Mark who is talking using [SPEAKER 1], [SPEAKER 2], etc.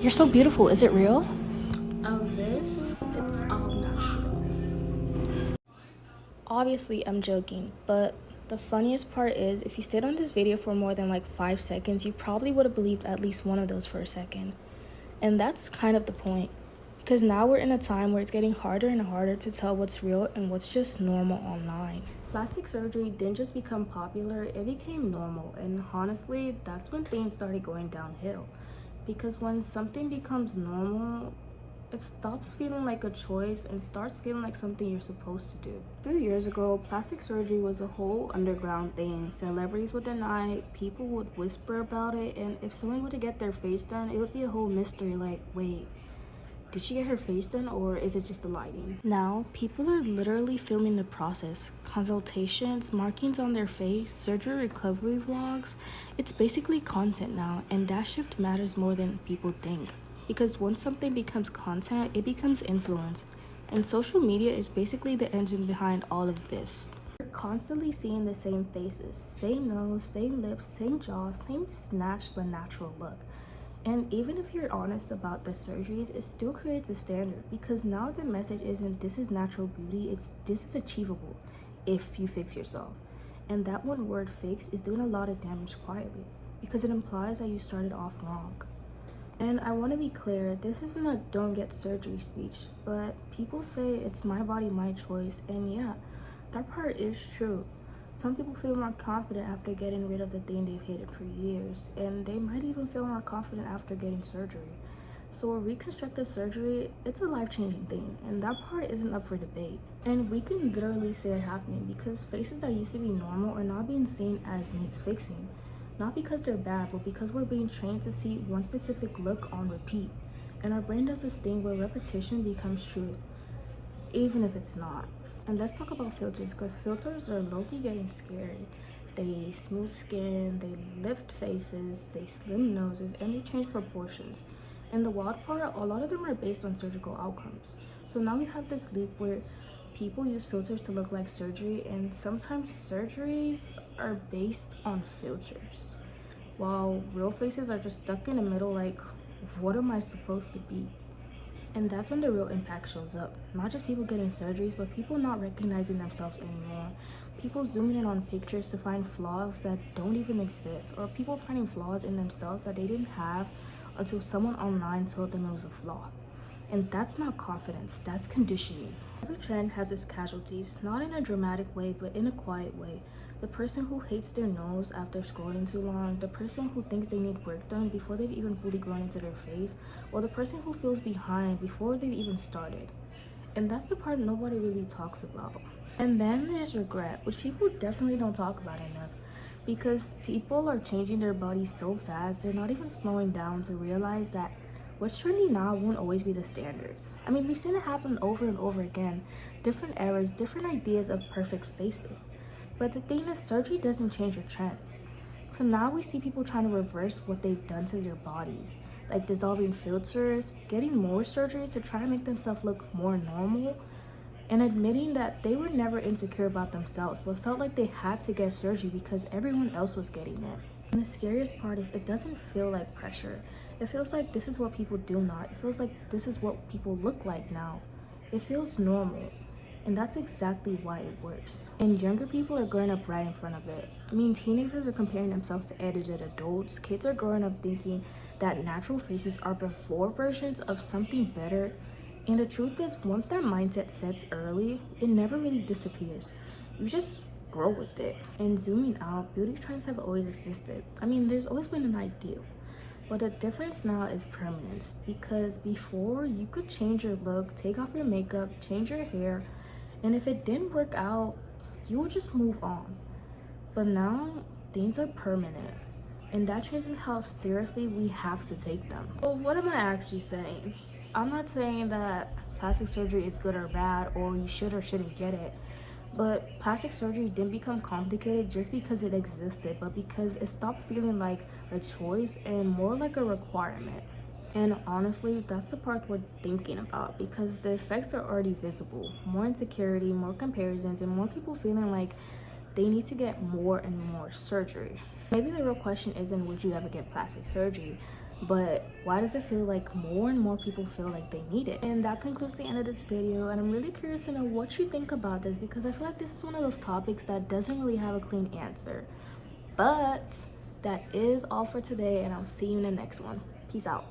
[SPEAKER 1] You're so beautiful. Is it real?
[SPEAKER 2] This, it's all natural.
[SPEAKER 1] Obviously, I'm joking, but the funniest part is if you stayed on this video for more than like 5 seconds, you probably would have believed at least one of those for a second. And that's kind of the point. Because now we're in a time where it's getting harder and harder to tell what's real and what's just normal online. Plastic surgery didn't just become popular, it became normal. And honestly, that's when things started going downhill. Because when something becomes normal, it stops feeling like a choice and starts feeling like something you're supposed to do. A few years ago, plastic surgery was a whole underground thing. Celebrities would deny it, people would whisper about it, and if someone were to get their face done, it would be a whole mystery like, wait, did she get her face done or is it just the lighting? Now, people are literally filming the process. Consultations, markings on their face, surgery recovery vlogs. It's basically content now, and that shift matters more than people think. Because once something becomes content, it becomes influence. And social media is basically the engine behind all of this. We're constantly seeing the same faces, same nose, same lips, same jaw, same snatched but natural look. And even if you're honest about the surgeries, it still creates a standard because now the message isn't this is natural beauty, it's this is achievable if you fix yourself. And that one word fix is doing a lot of damage quietly because it implies that you started off wrong. And I want to be clear, this isn't a don't get surgery speech, but people say it's my body, my choice, and yeah, that part is true. Some people feel more confident after getting rid of the thing they've hated for years, and they might even feel more confident after getting surgery. So a reconstructive surgery, it's a life-changing thing, and that part isn't up for debate. And we can literally see it happening because faces that used to be normal are now being seen as needs fixing. Not because they're bad, but because we're being trained to see one specific look on repeat. And our brain does this thing where repetition becomes truth, even if it's not. And let's talk about filters, because filters are low-key getting scary. They smooth skin, they lift faces, they slim noses, and they change proportions. And the wild part, a lot of them are based on surgical outcomes. So now we have this loop where people use filters to look like surgery, and sometimes surgeries are based on filters, while real faces are just stuck in the middle like, what am I supposed to be? And that's when the real impact shows up. Not just people getting surgeries, but people not recognizing themselves anymore. People zooming in on pictures to find flaws that don't even exist, or people finding flaws in themselves that they didn't have until someone online told them it was a flaw. And that's not confidence, that's conditioning. Every trend has its casualties, not in a dramatic way, but in a quiet way. The person who hates their nose after scrolling too long, the person who thinks they need work done before they've even fully grown into their face, or the person who feels behind before they've even started. And that's the part nobody really talks about. And then there's regret, which people definitely don't talk about enough. Because people are changing their bodies so fast, they're not even slowing down to realize that what's trendy now won't always be the standards. I mean, we've seen it happen over and over again. Different eras, different ideas of perfect faces. But the thing is, surgery doesn't change your trends. So now we see people trying to reverse what they've done to their bodies, like dissolving filters, getting more surgeries to try to make themselves look more normal, and admitting that they were never insecure about themselves, but felt like they had to get surgery because everyone else was getting it. And the scariest part is it doesn't feel like pressure. It feels like this is what people do now. It feels like this is what people look like now. It feels normal. And that's exactly why it works. And younger people are growing up right in front of it. I mean, teenagers are comparing themselves to edited adults. Kids are growing up thinking that natural faces are before versions of something better. And the truth is, once that mindset sets early, it never really disappears. You just grow with it. And zooming out, beauty trends have always existed. I mean, there's always been an ideal. But the difference now is permanence, because before you could change your look, take off your makeup, change your hair, and if it didn't work out, you would just move on. But now, things are permanent, and that changes how seriously we have to take them. Well, what am I actually saying? I'm not saying that plastic surgery is good or bad, or you should or shouldn't get it. But plastic surgery didn't become complicated just because it existed, but because it stopped feeling like a choice and more like a requirement. And honestly, that's the part we're thinking about because the effects are already visible. More insecurity, more comparisons, and more people feeling like they need to get more and more surgery. Maybe the real question isn't would you ever get plastic surgery, but why does it feel like more and more people feel like they need it? And that concludes the end of this video, and I'm really curious to know what you think about this, because I feel like this is one of those topics that doesn't really have a clean answer. But that is all for today, and I'll see you in the next one. Peace out.